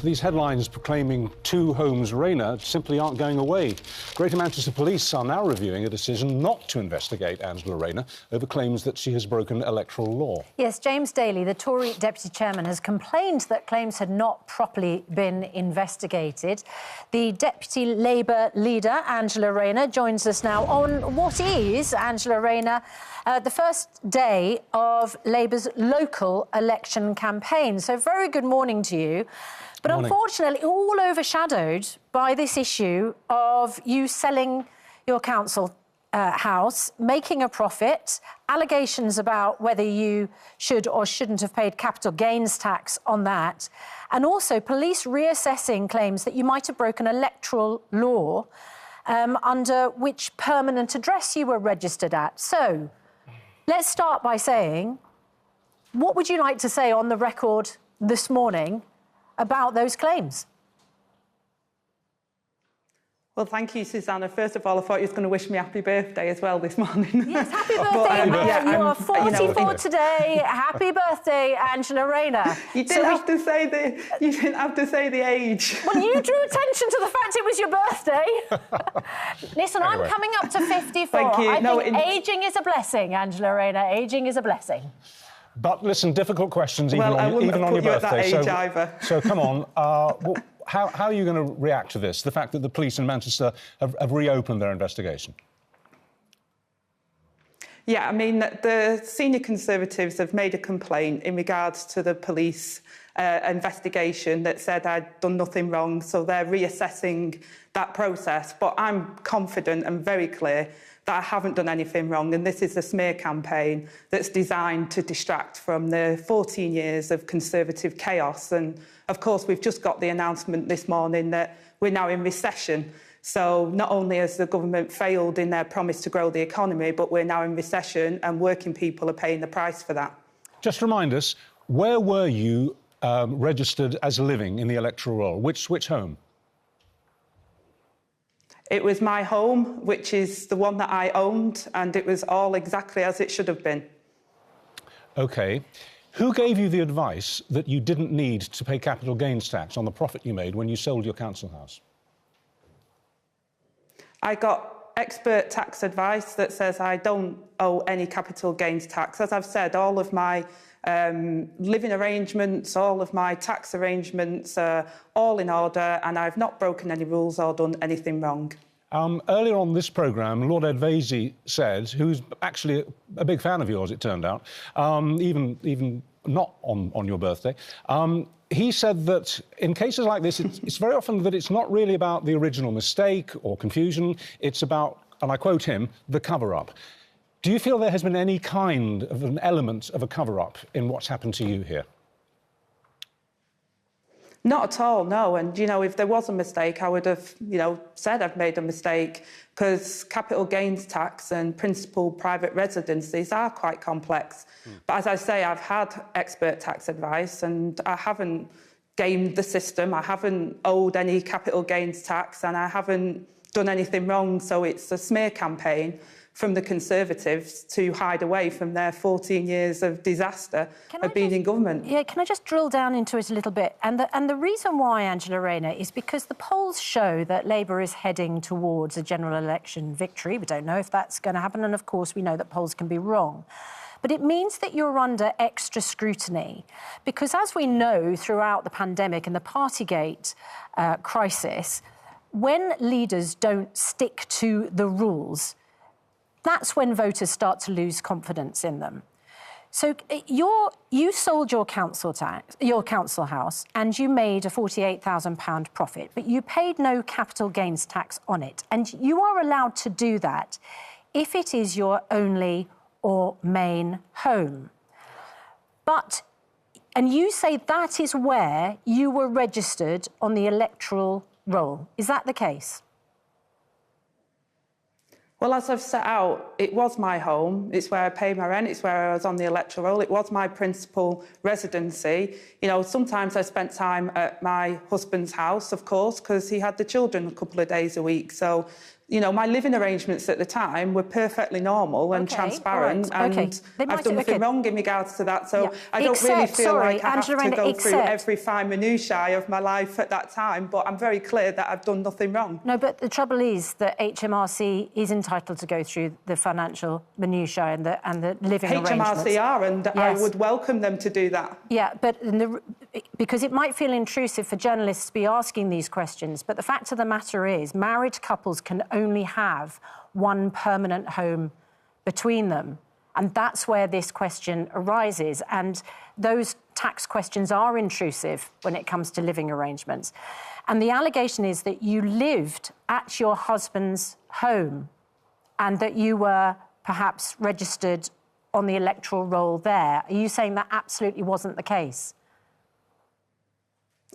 These headlines proclaiming two homes Rayner simply aren't going away. Greater Manchester Police are now reviewing a decision not to investigate Angela Rayner over claims that she has broken electoral law. Yes, James Daley, the Tory deputy chairman, has complained that claims had not properly been investigated. The deputy Labour leader, Angela Rayner, joins us now on what is, Angela Rayner, the first day of Labour's local election campaign. So very good morning to you. But unfortunately, all overshadowed by this issue of you selling your council house, making a profit, allegations about whether you should or shouldn't have paid capital gains tax on that, and also police reassessing claims that you might have broken electoral law under which permanent address you were registered at. So let's start by saying, what would you like to say on the record this morning about those claims? Well, thank you, Susanna. First of all, I thought you was going to wish me happy birthday as well this morning. Yes, happy birthday. You are 44 today. Happy birthday, Angela Rayner. You didn't have to say the age. Well, you drew attention to the fact it was your birthday. Listen, anyway. I'm coming up to 54. Thank you. I think ageing is a blessing, Angela Rayner. Ageing is a blessing. But listen, difficult questions even on your birthday. At that age either. So come on, how are you going to react to this? The fact that the police in Manchester have reopened their investigation. Yeah, I mean, the senior Conservatives have made a complaint in regards to the police investigation that said I'd done nothing wrong, so they're reassessing that process. But I'm confident and very clear that I haven't done anything wrong, and this is a smear campaign that's designed to distract from the 14 years of Conservative chaos. And, of course, we've just got the announcement this morning that we're now in recession. So not only has the government failed in their promise to grow the economy, but we're now in recession and working people are paying the price for that. Just remind us, where were you registered as living in the electoral roll? Which home? It was my home, which is the one that I owned, and it was all exactly as it should have been. OK. Who gave you the advice that you didn't need to pay capital gains tax on the profit you made when you sold your council house? I got expert tax advice that says I don't owe any capital gains tax. As I've said, all of my living arrangements, all of my tax arrangements are all in order, and I've not broken any rules or done anything wrong. Earlier on this programme, Lord Ed Vaizey said, who's actually a big fan of yours, it turned out, even not on your birthday, he said that in cases like this, it's very often that it's not really about the original mistake or confusion, it's about, and I quote him, the cover-up. Do you feel there has been any kind of an element of a cover-up in what's happened to you here? Not at all, no. And, you know, if there was a mistake, I would have, said I've made a mistake, because capital gains tax and principal private residencies are quite complex. But as I say, I've had expert tax advice and I haven't gamed the system, I haven't owed any capital gains tax, and I haven't done anything wrong. So it's a smear campaign from the Conservatives to hide away from their 14 years of disaster of being in government. Yeah, can I just drill down into it a little bit? And the reason why, Angela Rayner, is because the polls show that Labour is heading towards a general election victory. We don't know if that's going to happen, and of course we know that polls can be wrong. But it means that you're under extra scrutiny, because as we know throughout the pandemic and the Partygate crisis, when leaders don't stick to the rules, that's when voters start to lose confidence in them. So you sold your council house and you made a £48,000 profit, but you paid no capital gains tax on it. And you are allowed to do that if it is your only or main home. And you say that is where you were registered on the electoral roll. Is that the case? Well, as I've set out, it was my home. It's where I paid my rent. It's where I was on the electoral roll. It was my principal residency. Sometimes I spent time at my husband's house, of course, because he had the children a couple of days a week. So you know, my living arrangements at the time were perfectly normal and transparent, and I've done nothing wrong in regards to that. So I don't really feel like I have to go through every fine minutiae of my life at that time, but I'm very clear that I've done nothing wrong. No, but the trouble is that HMRC is entitled to go through the financial minutiae and the living arrangements. HMRC are, and I would welcome them to do that. Yeah, but because it might feel intrusive for journalists to be asking these questions, but the fact of the matter is married couples can only have one permanent home between them. And that's where this question arises. And those tax questions are intrusive when it comes to living arrangements. And the allegation is that you lived at your husband's home and that you were perhaps registered on the electoral roll there. Are you saying that absolutely wasn't the case?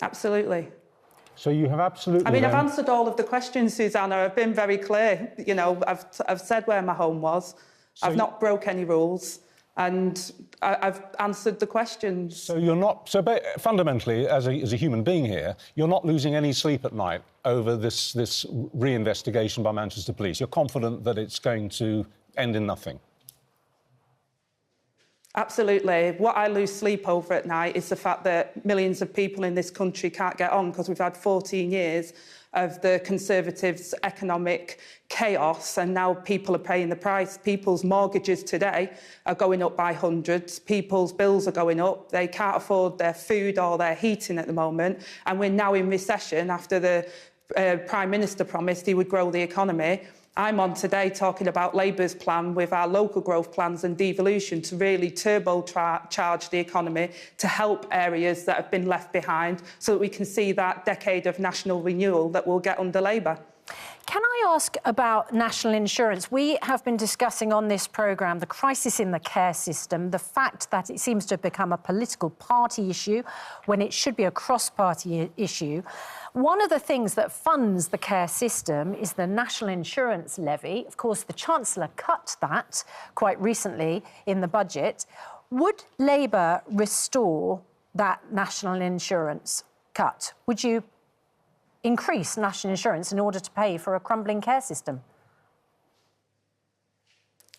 Absolutely. So you have absolutely... I mean, I've answered all of the questions, Susanna. I've been very clear. You know, I've said where my home was. So I've not broke any rules, and I've answered the questions. So you're not... So fundamentally, as a human being here, you're not losing any sleep at night over this re-investigation by Manchester Police. You're confident that it's going to end in nothing? Absolutely. What I lose sleep over at night is the fact that millions of people in this country can't get on because we've had 14 years of the Conservatives' economic chaos, and now people are paying the price. People's mortgages today are going up by hundreds. People's bills are going up. They can't afford their food or their heating at the moment, and we're now in recession after the Prime Minister promised he would grow the economy. I'm on today talking about Labour's plan with our local growth plans and devolution to really turbocharge the economy to help areas that have been left behind so that we can see that decade of national renewal that we'll get under Labour. Can I ask about national insurance? We have been discussing on this programme the crisis in the care system, the fact that it seems to have become a political party issue when it should be a cross-party issue. One of the things that funds the care system is the national insurance levy. Of course, the Chancellor cut that quite recently in the budget. Would Labour restore that national insurance cut? Would you increase national insurance in order to pay for a crumbling care system?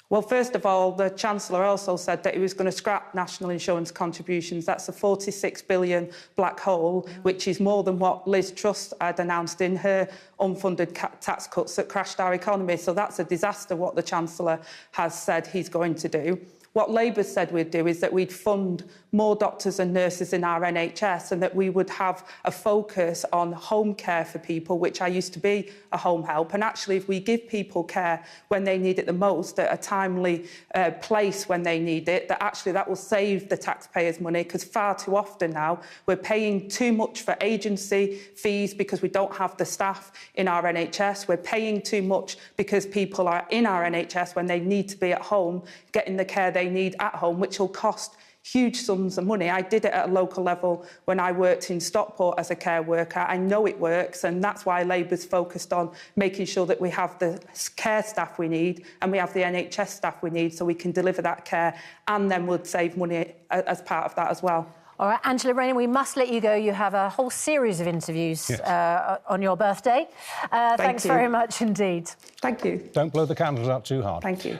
Well, first of all, the Chancellor also said that he was going to scrap national insurance contributions. That's a 46 billion black hole, which is more than what Liz Truss had announced in her unfunded tax cuts that crashed our economy. So that's a disaster, what the Chancellor has said he's going to do. What Labour said we'd do is that we'd fund more doctors and nurses in our NHS, and that we would have a focus on home care for people, which I used to be a home help. And actually, if we give people care when they need it the most, at a timely place when they need it, that will save the taxpayers money, because far too often now we're paying too much for agency fees because we don't have the staff in our NHS. We're paying too much because people are in our NHS when they need to be at home getting the care they need at home, which will cost huge sums of money. I did it at a local level when I worked in Stockport as a care worker. I know it works, and that's why Labour's focused on making sure that we have the care staff we need and we have the NHS staff we need so we can deliver that care, and then we'll save money as part of that as well. All right, Angela Rayner, we must let you go. You have a whole series of interviews on your birthday. Thanks very much indeed. Thank you. Don't blow the candles out too hard. Thank you.